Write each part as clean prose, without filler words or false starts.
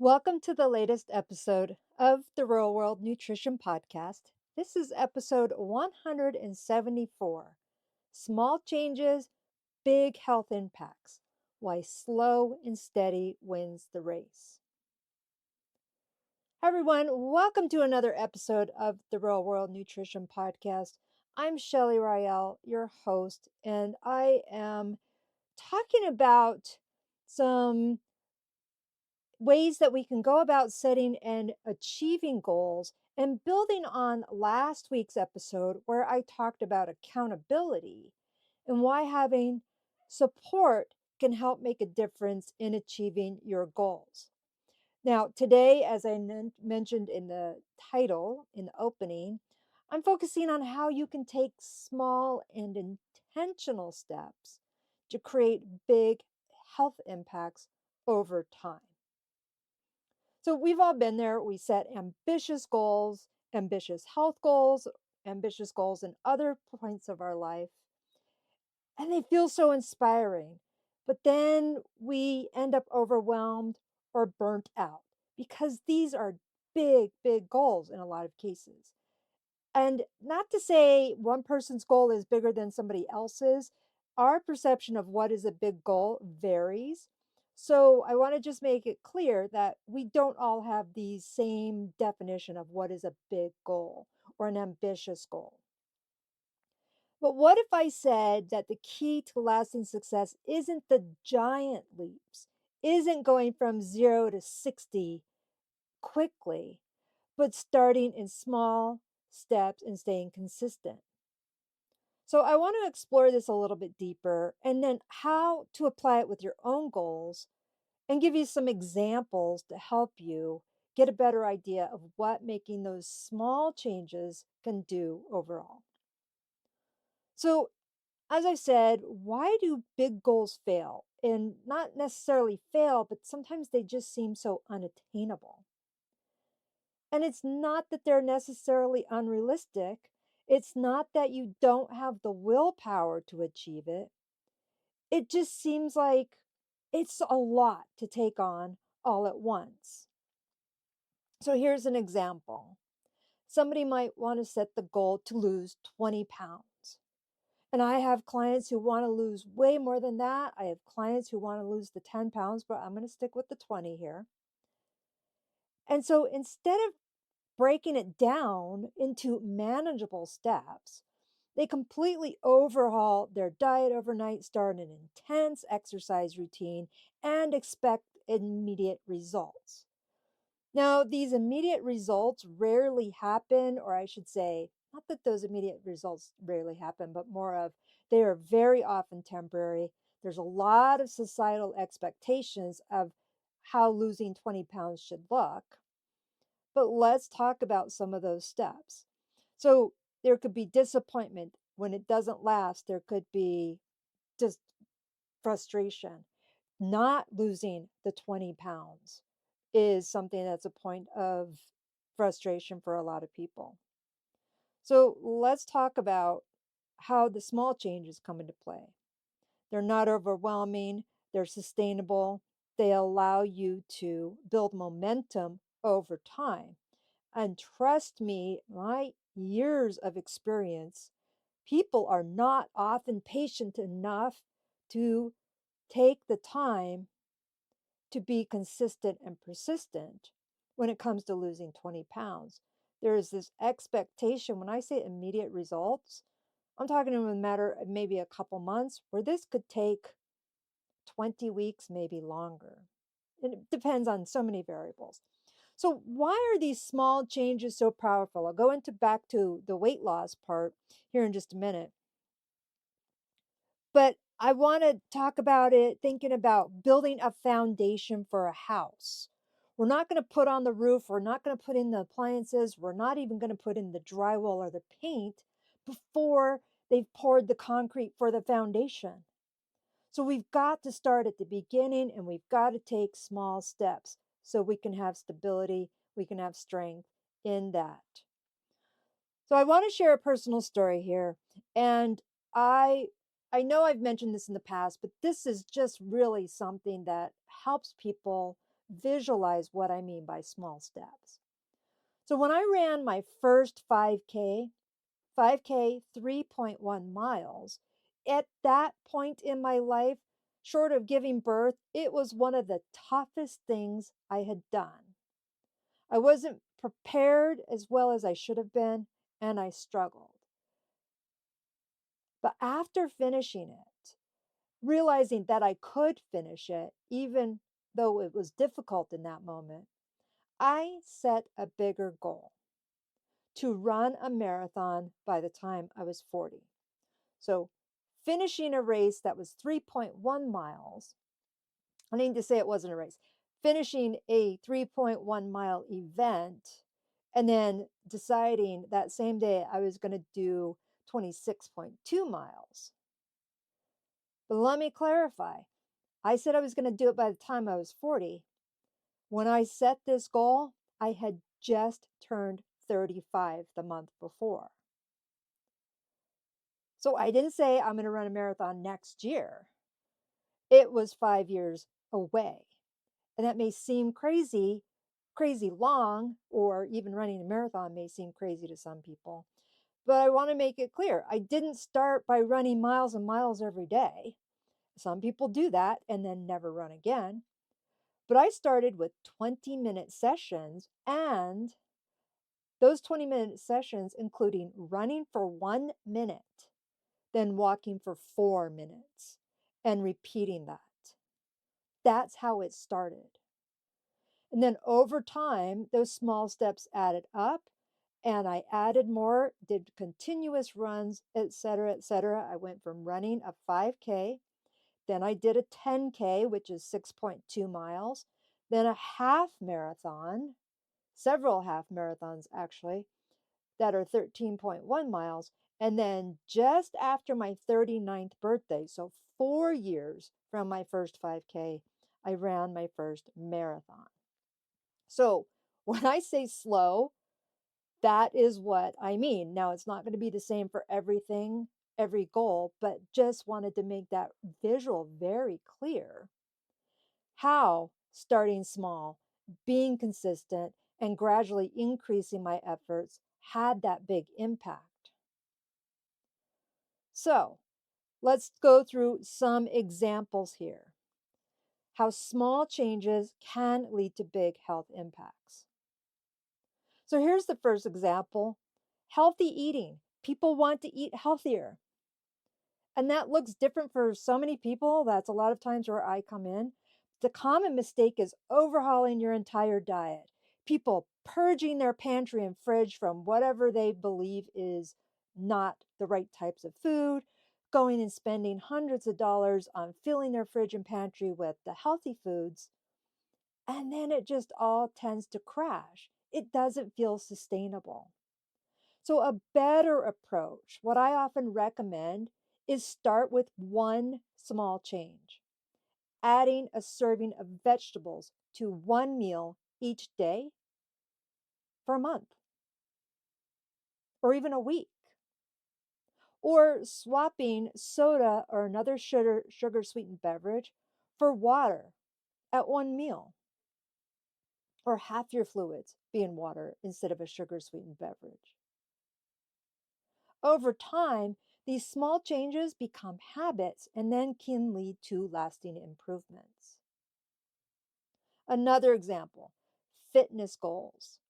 Welcome to the latest episode of the Real World Nutrition Podcast. This is episode 174. Small changes, big health impacts. Why slow and steady wins the race. Hi, everyone. Welcome to another episode of the Real World Nutrition Podcast. I'm Shelley, your host, and I am talking about some ways that we can go about setting and achieving goals and building on last week's episode where I talked about accountability and why having support can help make a difference in achieving your goals. Now, today, as I mentioned in the title, in the opening, I'm focusing on how you can take small and intentional steps to create big health impacts over time. So we've all been there. We set ambitious goals, ambitious health goals, ambitious goals in other points of our life, and they feel so inspiring. But then we end up overwhelmed or burnt out because these are big, big goals in a lot of cases. And not to say one person's goal is bigger than somebody else's. Our perception of what is a big goal varies. So I want to just make it clear that we don't all have the same definition of what is a big goal or an ambitious goal. But what if I said that the key to lasting success isn't the giant leaps, isn't going from 0 to 60 quickly, but starting in small steps and staying consistent? So I want to explore this a little bit deeper and then how to apply it with your own goals and give you some examples to help you get a better idea of what making those small changes can do overall. So, as I said, why do big goals fail? And not necessarily fail, but sometimes they just seem so unattainable. And it's not that they're necessarily unrealistic. It's not that you don't have the willpower to achieve it. It just seems like it's a lot to take on all at once. So here's an example. Somebody might want to set the goal to lose 20 pounds. And I have clients who want to lose way more than that. I have clients who want to lose the 10 pounds, but I'm going to stick with the 20 here. And so instead of breaking it down into manageable steps, they completely overhaul their diet overnight, start an intense exercise routine, and expect immediate results. Now, these immediate results rarely happen, or I should say, not that those immediate results rarely happen, but more of they are very often temporary. There's a lot of societal expectations of how losing 20 pounds should look. But let's talk about some of those steps. So there could be disappointment when it doesn't last. There could be just frustration. Not losing the 20 pounds is something that's a point of frustration for a lot of people. So let's talk about how the small changes come into play. They're not overwhelming, they're sustainable, they allow you to build momentum over time. And trust me, my years of experience, people are not often patient enough to take the time to be consistent and persistent when it comes to losing 20 pounds. There is this expectation. When I say immediate results, I'm talking in a matter of maybe a couple months, where this could take 20 weeks, maybe longer. It depends on so many variables. So why are these small changes so powerful? I'll go into back to the weight loss part here in just a minute. But I want to talk about it thinking about building a foundation for a house. We're not going to put on the roof, we're not going to put in the appliances, we're not even going to put in the drywall or the paint before they've poured the concrete for the foundation. So we've got to start at the beginning and we've got to take small steps so we can have stability, we can have strength in that. So I want to share a personal story here. And I know I've mentioned this in the past, but this is just really something that helps people visualize what I mean by small steps. So when I ran my first 5K, 3.1 miles, at that point in my life, short of giving birth, it was one of the toughest things I had done. I wasn't prepared as well as I should have been, and I struggled. But after finishing it, realizing that I could finish it, even though it was difficult in that moment, I set a bigger goal to run a marathon by the time I was 40. So, finishing a race that was 3.1 miles, I need to say it wasn't a race, finishing a 3.1 mile event, and then deciding that same day I was going to do 26.2 miles. But let me clarify. I said I was going to do it by the time I was 40. When I set this goal, I had just turned 35 the month before. So I didn't say I'm going to run a marathon next year. It was 5 years away. And that may seem crazy long, or even running a marathon may seem crazy to some people. But I want to make it clear, I didn't start by running miles and miles every day. Some people do that and then never run again. But I started with 20-minute sessions, and those 20-minute sessions including running for 1 minute, then walking for 4 minutes, and repeating that. That's how it started. And then over time, those small steps added up, and I added more, did continuous runs, etc., etc. I went from running a 5K, then I did a 10K, which is 6.2 miles, then a half marathon, several half marathons actually, that are 13.1 miles. And then just after my 39th birthday, so 4 years from my first 5K, I ran my first marathon. So when I say slow, that is what I mean. Now, it's not going to be the same for everything, every goal, but just wanted to make that visual very clear. How starting small, being consistent, and gradually increasing my efforts had that big impact. So let's go through some examples here. How small changes can lead to big health impacts. So here's the first example. Healthy eating. People want to eat healthier. And that looks different for so many people. That's a lot of times where I come in. The common mistake is overhauling your entire diet. People purging their pantry and fridge from whatever they believe is not the right types of food, going and spending hundreds of dollars on filling their fridge and pantry with the healthy foods. And then it just all tends to crash. It doesn't feel sustainable. So, a better approach, what I often recommend, is start with one small change, adding a serving of vegetables to one meal each day for a month or even a week, or swapping soda or another sugar sweetened beverage for water at one meal, or half your fluids being water instead of a sugar sweetened beverage. Over time, these small changes become habits and then can lead to lasting improvements. Another example, fitness goals.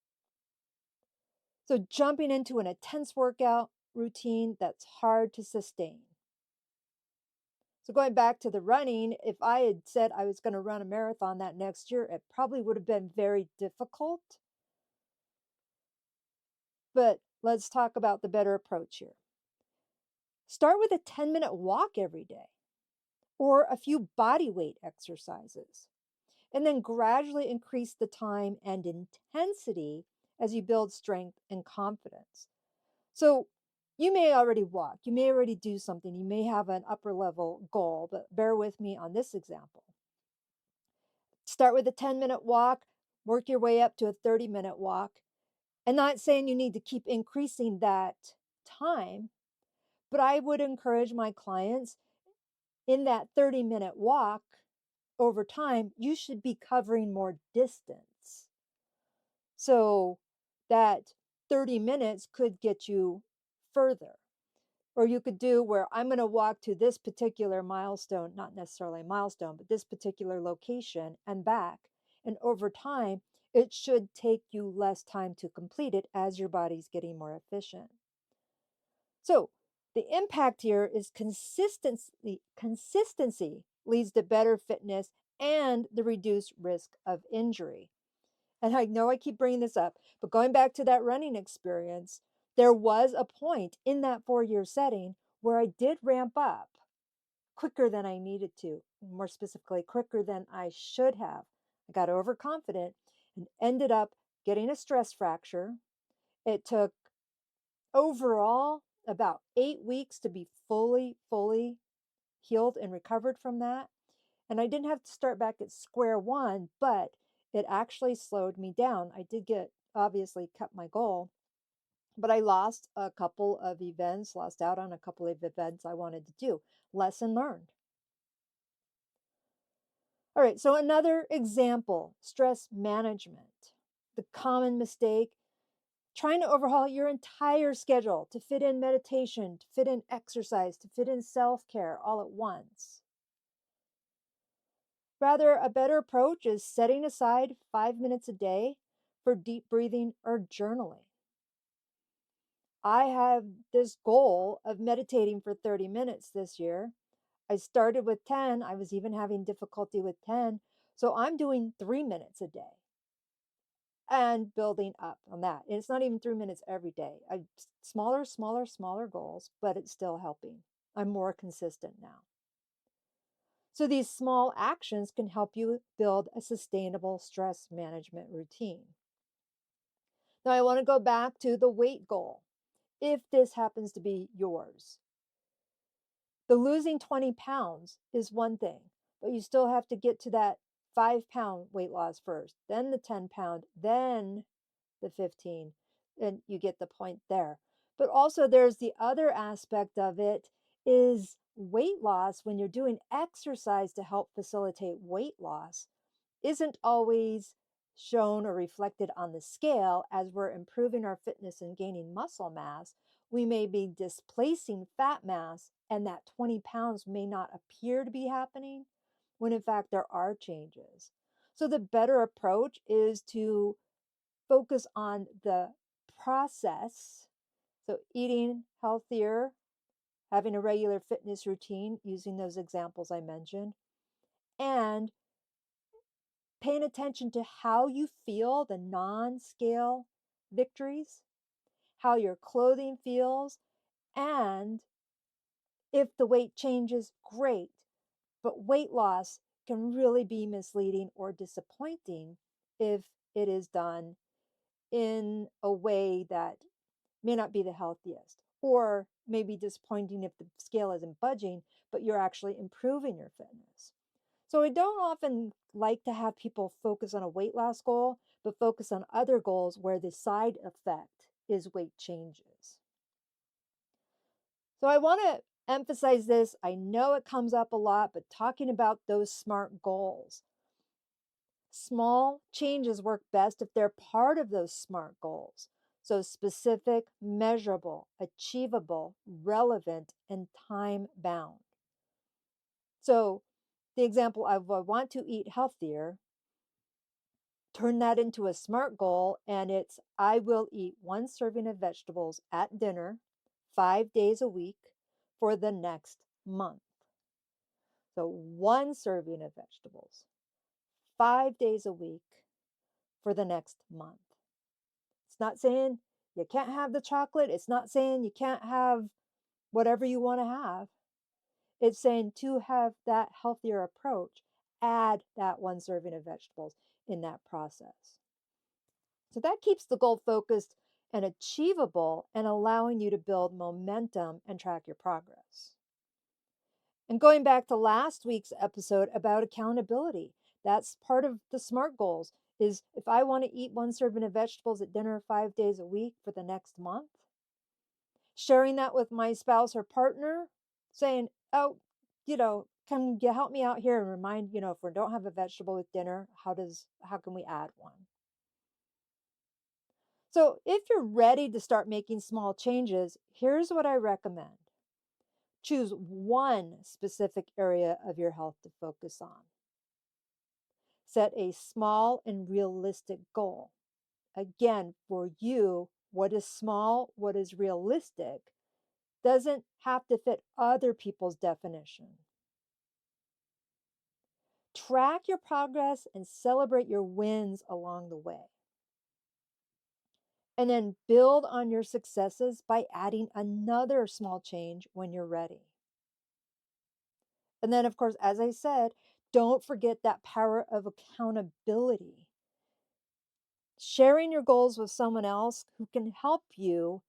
So, jumping into an intense workout routine that's hard to sustain. So, going back to the running, if I had said I was going to run a marathon that next year, it probably would have been very difficult. But let's talk about the better approach here. Start with a 10-minute walk every day, or a few body weight exercises, and then gradually increase the time and intensity as you build strength and confidence. So you may already walk, you may already do something, you may have an upper level goal, but bear with me on this example. Start with a 10-minute walk, work your way up to a 30-minute walk, and not saying you need to keep increasing that time, but I would encourage my clients in that 30-minute walk over time, you should be covering more distance. So that 30 minutes could get you further. Or you could do where I'm going to walk to this particular milestone, not necessarily a milestone, but this particular location and back. And over time, it should take you less time to complete it as your body's getting more efficient. So the impact here is consistency. Consistency leads to better fitness and the reduced risk of injury. And I know I keep bringing this up, but going back to that running experience, there was a point in that 4-year setting where I did ramp up quicker than I needed to, more specifically, quicker than I should have. I got overconfident and ended up getting a stress fracture. It took overall about 8 weeks to be fully healed and recovered from that. And I didn't have to start back at square one, but it actually slowed me down. I did get, obviously, cut my goal, but I lost a couple of events, lost out on a couple of events I wanted to do. Lesson learned. All right, so another example, stress management. The common mistake, trying to overhaul your entire schedule to fit in meditation, to fit in exercise, to fit in self-care all at once. Rather, a better approach is setting aside 5 minutes a day for deep breathing or journaling. I have this goal of meditating for 30 minutes this year. I started with 10. I was even having difficulty with 10. So I'm doing 3 minutes a day and building up on that. And it's not even 3 minutes every day. Smaller goals, but it's still helping. I'm more consistent now. So these small actions can help you build a sustainable stress management routine. Now I want to go back to the weight goal. If this happens to be yours, the losing 20 pounds is one thing, but you still have to get to that 5-pound weight loss first, then the 10-pound, then the 15, and you get the point there. But also there's the other aspect of it is weight loss when you're doing exercise to help facilitate weight loss isn't always shown or reflected on the scale. As we're improving our fitness and gaining muscle mass, we may be displacing fat mass, and that 20 pounds may not appear to be happening when in fact there are changes. So the better approach is to focus on the process. So eating healthier, having a regular fitness routine using those examples I mentioned, and paying attention to how you feel, the non-scale victories, how your clothing feels, and if the weight changes, great. But weight loss can really be misleading or disappointing if it is done in a way that may not be the healthiest, or may be disappointing if the scale isn't budging, but you're actually improving your fitness. So I don't often like to have people focus on a weight loss goal, but focus on other goals where the side effect is weight changes. So I want to emphasize this. I know it comes up a lot, but talking about those SMART goals. Small changes work best if they're part of those SMART goals. So specific, measurable, achievable, relevant, and time bound. So the example of I want to eat healthier, turn that into a SMART goal, and it's I will eat 1 serving of vegetables at dinner 5 days a week for the next month. So 1 serving of vegetables 5 days a week for the next month. It's not saying you can't have the chocolate. It's not saying you can't have whatever you want to have. It's saying to have that healthier approach, add that 1 serving of vegetables in that process. So that keeps the goal focused and achievable and allowing you to build momentum and track your progress. And going back to last week's episode about accountability, that's part of the SMART goals is if I want to eat 1 serving of vegetables at dinner 5 days a week for the next month, sharing that with my spouse or partner, saying, oh, can you help me out here and remind, if we don't have a vegetable with dinner, how can we add one? So if you're ready to start making small changes, here's what I recommend. Choose one specific area of your health to focus on. Set a small and realistic goal. Again, for you, what is small, what is realistic, doesn't have to fit other people's definition. Track your progress and celebrate your wins along the way. And then build on your successes by adding another small change when you're ready. And then, of course, as I said, don't forget that power of accountability. Sharing your goals with someone else who can help you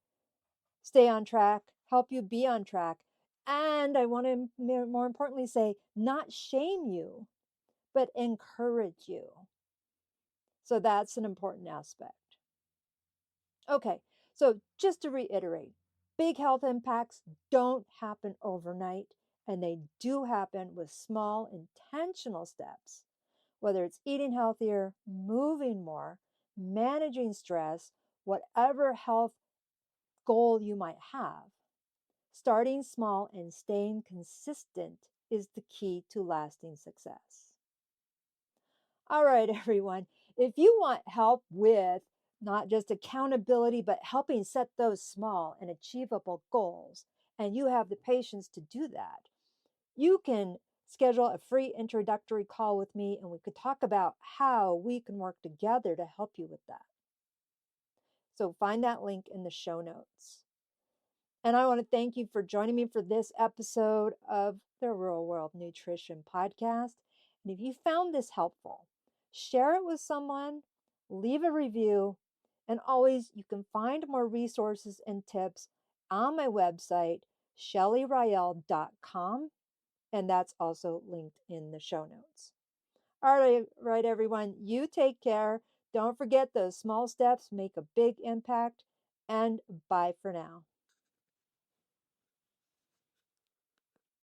stay on track, help you be on track. And I want to more importantly say, not shame you, but encourage you. So that's an important aspect. Okay, so just to reiterate, big health impacts don't happen overnight, and they do happen with small, intentional steps, whether it's eating healthier, moving more, managing stress, whatever health goal you might have. Starting small and staying consistent is the key to lasting success. All right, everyone. If you want help with not just accountability, but helping set those small and achievable goals, and you have the patience to do that, you can schedule a free introductory call with me and we could talk about how we can work together to help you with that. So find that link in the show notes. And I want to thank you for joining me for this episode of the Real World Nutrition Podcast. And if you found this helpful, share it with someone, leave a review, and always you can find more resources and tips on my website, shelleyrael.com, and that's also linked in the show notes. All right, everyone, you take care. Don't forget those small steps make a big impact, and bye for now.